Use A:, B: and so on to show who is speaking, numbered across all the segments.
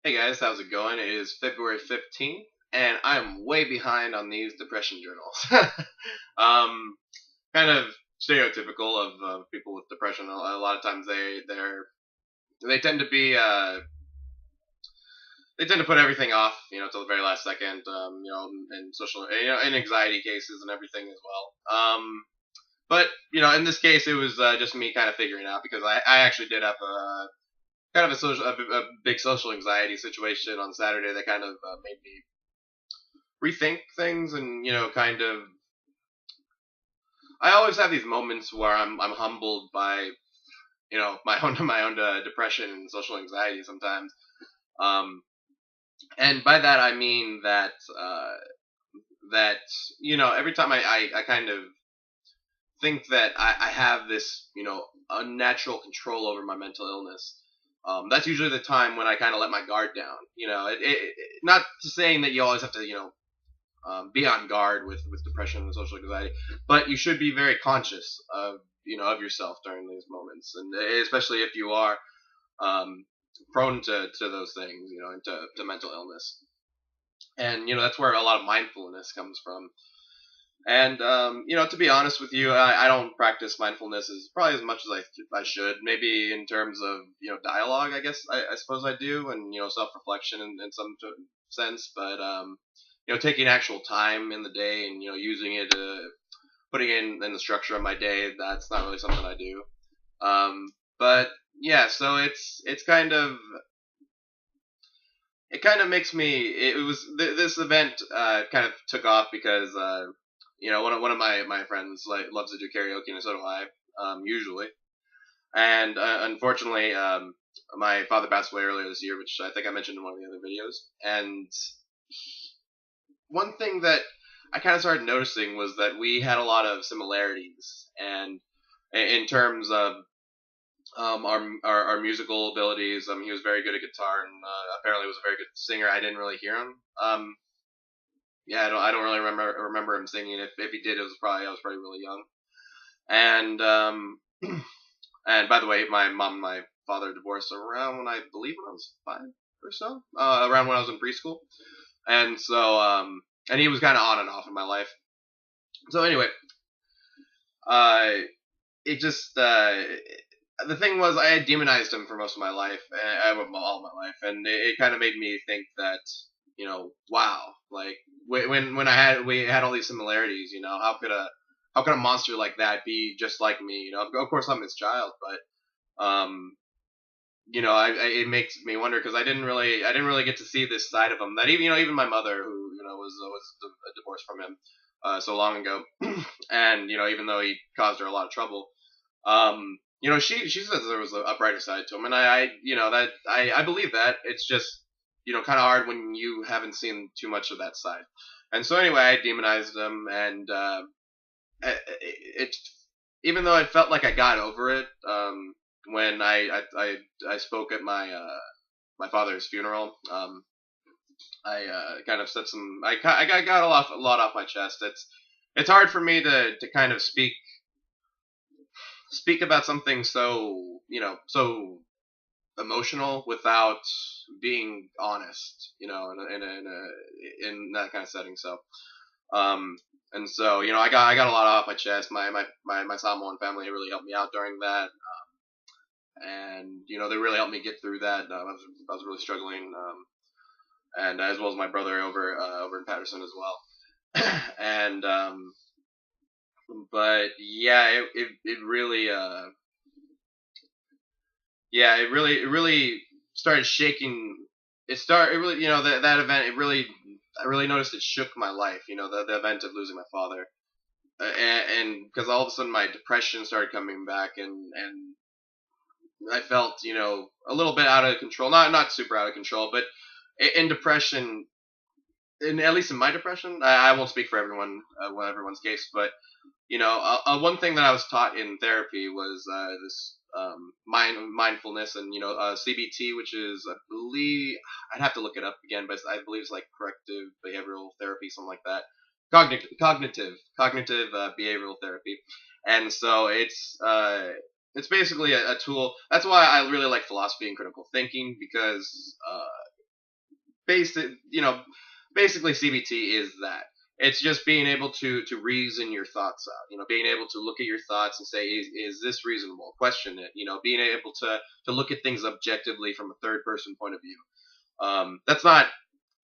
A: Hey guys, how's it going? It is February 15th, and I'm way behind on these depression journals. um, Kind of stereotypical of people with depression. A lot of times they tend to be they tend to put everything off, till the very last second. In social, in anxiety cases and everything as well. But in this case, it was just me kind of figuring out because I actually did have a kind of a big social anxiety situation on Saturday that kind of made me rethink things and kind of. I always have these moments where I'm humbled by my own depression and social anxiety sometimes, um, and by that I mean that every time I kind of think that I have this unnatural control over my mental illness. That's usually the time when I kind of let my guard down. Not saying that you always have to, be on guard with depression and social anxiety, but you should be very conscious of, of yourself during these moments, and especially if you are um, prone to those things, and to mental illness. And that's where a lot of mindfulness comes from. And to be honest with you, I don't practice mindfulness as probably as much as I should. Maybe in terms of dialogue, I guess I suppose I do, and self reflection in some sense. But taking actual time in the day and using it, putting in the structure of my day, that's not really something I do. But yeah, so it's kind of it kind of makes me. It was this event kind of took off because one of my friends loves to do karaoke, and so do I, usually. And unfortunately, my father passed away earlier this year, which I think I mentioned in one of the other videos. And one thing that I kind of started noticing was that we had a lot of similarities, and in terms of our musical abilities. He was very good at guitar, and apparently was a very good singer. I didn't really hear him. Yeah, I don't really remember him singing. If he did, I was probably really young. And and by the way, my mom and my father divorced around when I believe when I was 5 or so, around when I was in preschool. And so and he was kind of on and off in my life. So anyway, uh, it just the thing was I had demonized him for most of my life, all my life, and it kind of made me think that wow, like when we had all these similarities, how could a monster like that be just like me? Of course I'm his child, but it makes me wonder because I didn't really get to see this side of him that even my mother who was divorced from him so long ago, and even though he caused her a lot of trouble, she says there was a brighter side to him, and I believe that. It's just kind of hard when you haven't seen too much of that side. And so anyway, I demonized him, and it even though it felt like I got over it when I spoke at my father's funeral. I kind of said some. I got a lot off my chest. It's hard for me to kind of speak about something so so emotional without being honest, in that kind of setting. So, and so I got a lot off my chest. My Samoan family really helped me out during that, and they really helped me get through that. I was really struggling, and as well as my brother over in Patterson as well, and but yeah, it really yeah, it really started shaking. It really, that event. I really noticed it shook my life. The event of losing my father, and because all of a sudden my depression started coming back, and I felt, a little bit out of control. Not super out of control, but in depression, at least in my depression, I won't speak for everyone's case, but one thing that I was taught in therapy was this mindfulness and CBT, which is I believe I'd have to look it up again, but I believe it's like corrective behavioral therapy, something like that. Cognitive behavioral therapy, and so it's basically a tool. That's why I really like philosophy and critical thinking because basic, basically CBT is that. It's just being able to reason your thoughts out. Being able to look at your thoughts and say, is this reasonable? Question it. Being able to look at things objectively from a third person point of view. That's not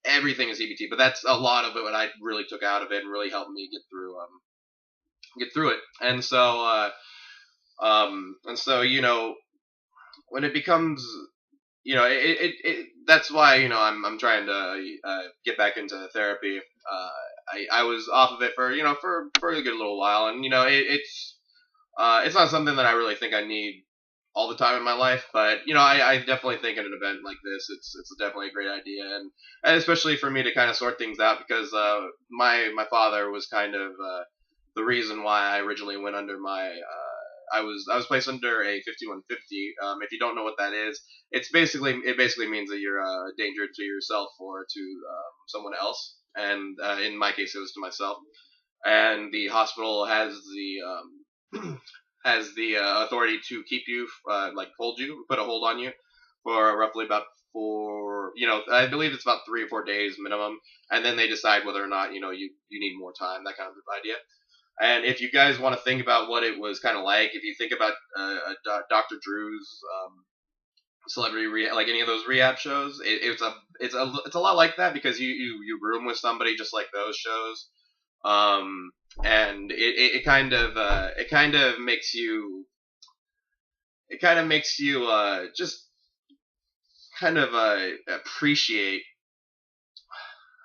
A: everything in CBT, but that's a lot of it. What I really took out of it and really helped me get through it. And so when it becomes that's why I'm trying to get back into therapy. I was off of it for a good little while, and it's not something that I really think I need all the time in my life, but I definitely think at an event like this, it's definitely a great idea, and especially for me to kind of sort things out, because my father was kind of the reason why I originally went under I was placed under a 5150. If you don't know what that is, it basically means that you're a danger to yourself or to someone else, and in my case, it was to myself. And the hospital has the authority to keep you, hold you, put a hold on you for roughly about I believe it's about 3 or 4 days minimum, and then they decide whether or not you need more time, that kind of idea. And if you guys want to think about what it was kind of like, if you think about Dr. Drew's celebrity rehab, like any of those rehab shows, it's a lot like that, because you room with somebody just like those shows, and it kind of makes you just kind of appreciate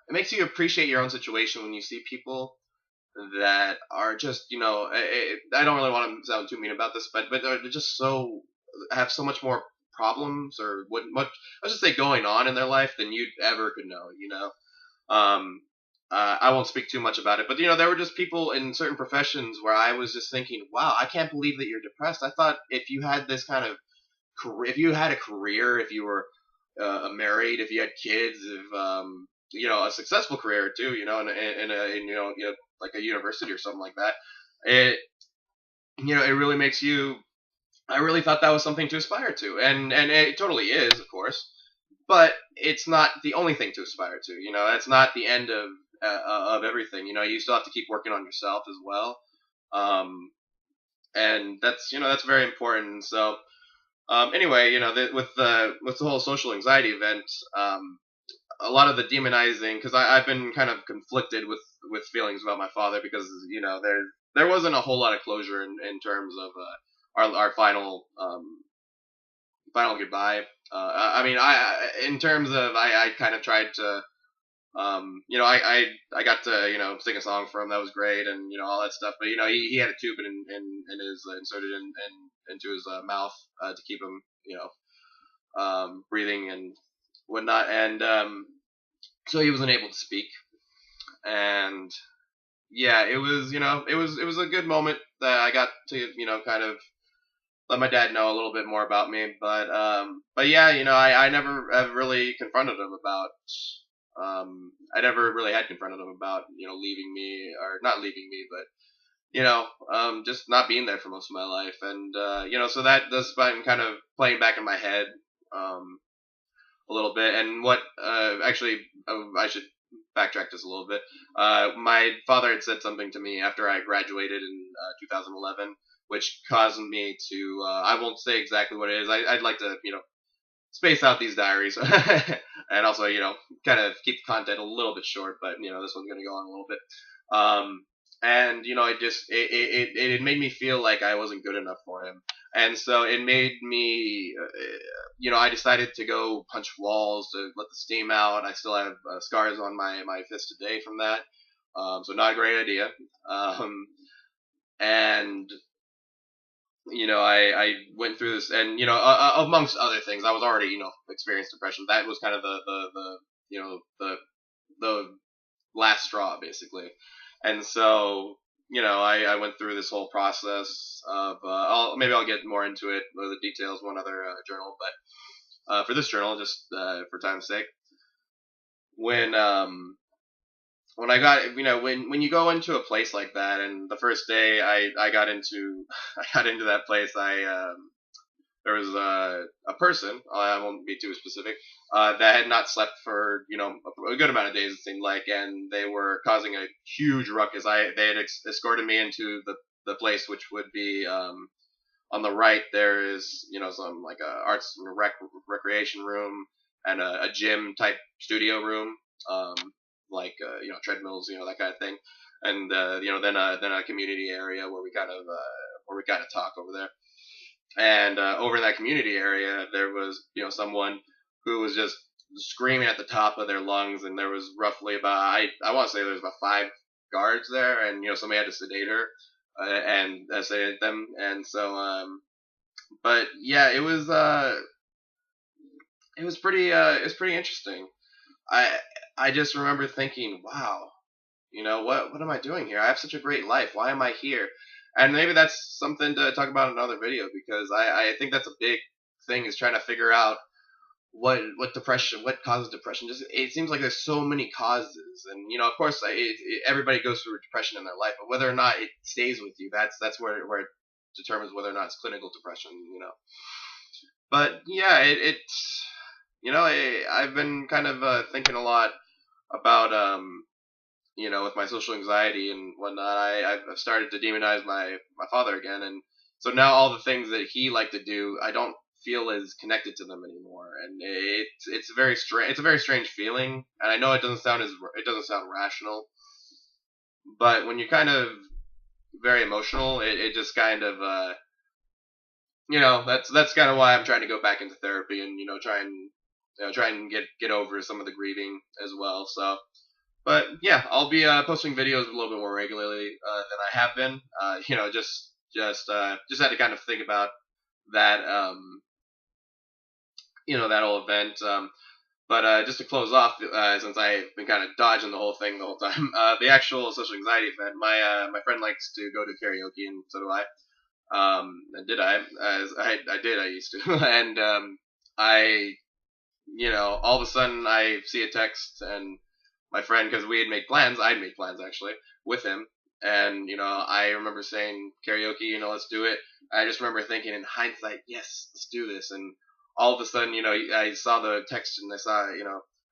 A: it makes you appreciate your own situation when you see people that are just, I don't really want to sound too mean about this, but they're just have so much more problems, or what let's just say, going on in their life than you ever could know. I won't speak too much about it, but there were just people in certain professions where I was just thinking, wow, I can't believe that you're depressed. I thought if you had this kind of career, if you had a career, if you were married, if you had kids, if a successful career too, in like a university or something like that, it really makes you. I really thought that was something to aspire to, and it totally is, of course, but it's not the only thing to aspire to. That's not the end of everything. You still have to keep working on yourself as well, and that's very important. So anyway, with the whole social anxiety event, a lot of the demonizing, because I've been kind of conflicted with feelings about my father, because there wasn't a whole lot of closure in terms of our final goodbye. I mean, in terms of I kind of tried to I got to sing a song for him, that was great, and all that stuff. But he had a tube in his inserted into his mouth to keep him breathing and whatnot, and so he wasn't able to speak. And yeah, it was a good moment that I got to kind of let my dad know a little bit more about me. But yeah, I never have really confronted him about. I never really had confronted him about leaving me, or not leaving me, but just not being there for most of my life, and so that's been kind of playing back in my head a little bit. And what actually, I should backtrack just a little bit. My father had said something to me after I graduated in 2011, which caused me to. I won't say exactly what it is. I'd like to space out these diaries, and also kind of keep the content a little bit short. But this one's gonna go on a little bit. And it made me feel like I wasn't good enough for him, and so it made me I decided to go punch walls to let the steam out. I still have scars on my fist today from that, so not a great idea. And I went through this, and amongst other things, I was already experienced depression. That was kind of the last straw, basically. And so I went through this whole process of maybe I'll get more into it with the details one other journal, but for this journal, just for time's sake, when I got when you go into a place like that, and the first day I got into that place, there was a person, I won't be too specific, that had not slept for a good amount of days, it seemed like, and they were causing a huge ruckus. They had escorted me into the place, which would be on the right. There is some like a arts and recreation room and a gym type studio room, um, like treadmills, that kind of thing, and then a community area where we kind of talk over there. And over in that community area, there was someone who was just screaming at the top of their lungs, and there was roughly about I want to say there was about five guards there, and somebody had to sedate her and sedate them, and so but yeah, it was pretty interesting. I I just remember thinking, wow, what am I doing here? I have such a great life. Why am I here? And maybe that's something to talk about in another video, because I think that's a big thing, is trying to figure out what causes depression. Just it seems like there's so many causes, and of course everybody goes through depression in their life, but whether or not it stays with you, that's where it determines whether or not it's clinical depression. But yeah, it's I've been kind of thinking a lot about with my social anxiety and whatnot. I've started to demonize my father again, and so now all the things that he liked to do, I don't feel as connected to them anymore, and it's very strange. It's a very strange feeling, and I know it doesn't sound rational, but when you're kind of very emotional, it just kind of that's kind of why I'm trying to go back into therapy, and try and get over some of the grieving as well. So, but yeah, I'll be posting videos a little bit more regularly than I have been. Just had to kind of think about that that whole event. But just to close off, since I've been kind of dodging the whole thing the whole time, the actual social anxiety event, my friend likes to go to karaoke, and so do I. And did I? As I did, I used to, and I all of a sudden I see a text, and my friend, because we had made plans, I'd made plans actually with him, and I remember saying karaoke, let's do it. I just remember thinking in hindsight, yes, let's do this, and all of a sudden, I saw the text, and I saw,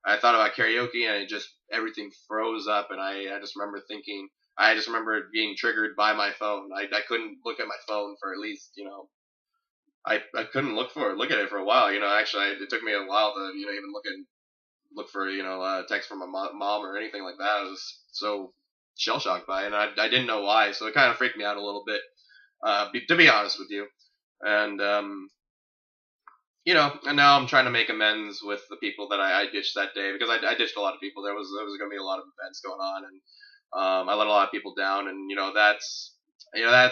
A: I thought about karaoke, and it just everything froze up, and I just remember thinking. I just remember being triggered by my phone. I couldn't look at my phone for at least I couldn't look at it for a while. Actually, it took me a while to even look for text from my mom or anything like that. I was so shell shocked by it, and I didn't know why, so it kind of freaked me out a little bit. To be honest with you, and and now I'm trying to make amends with the people that I ditched that day, because I ditched a lot of people. There was going to be a lot of events going on, and I let a lot of people down, and that's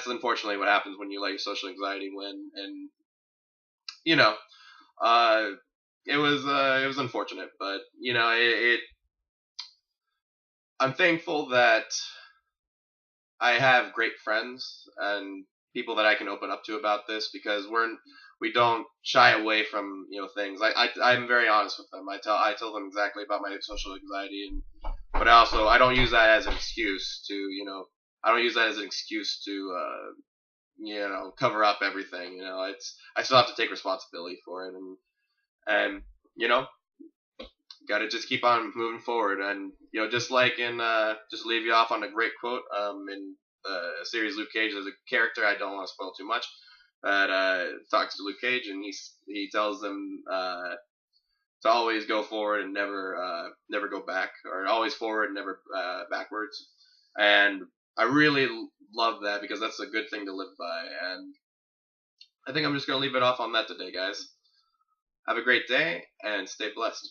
A: unfortunately what happens when you let your social anxiety win, and you know uh, it was unfortunate, but I'm thankful that I have great friends and people that I can open up to about this, because we don't shy away from things. I'm very honest with them. I tell them exactly about my social anxiety, and but I don't use that as an excuse to I don't use that as an excuse to cover up everything. It's I still have to take responsibility for it, and you know got to just keep on moving forward. And just like in just leave you off on a great quote in the series Luke Cage. There's a character, I don't want to spoil too much, that talks to Luke Cage, and he tells them to always go forward and never go back, or always forward and never backwards. And I really love that, because that's a good thing to live by. And I think I'm just gonna leave it off on that today, guys. Have a great day and stay blessed.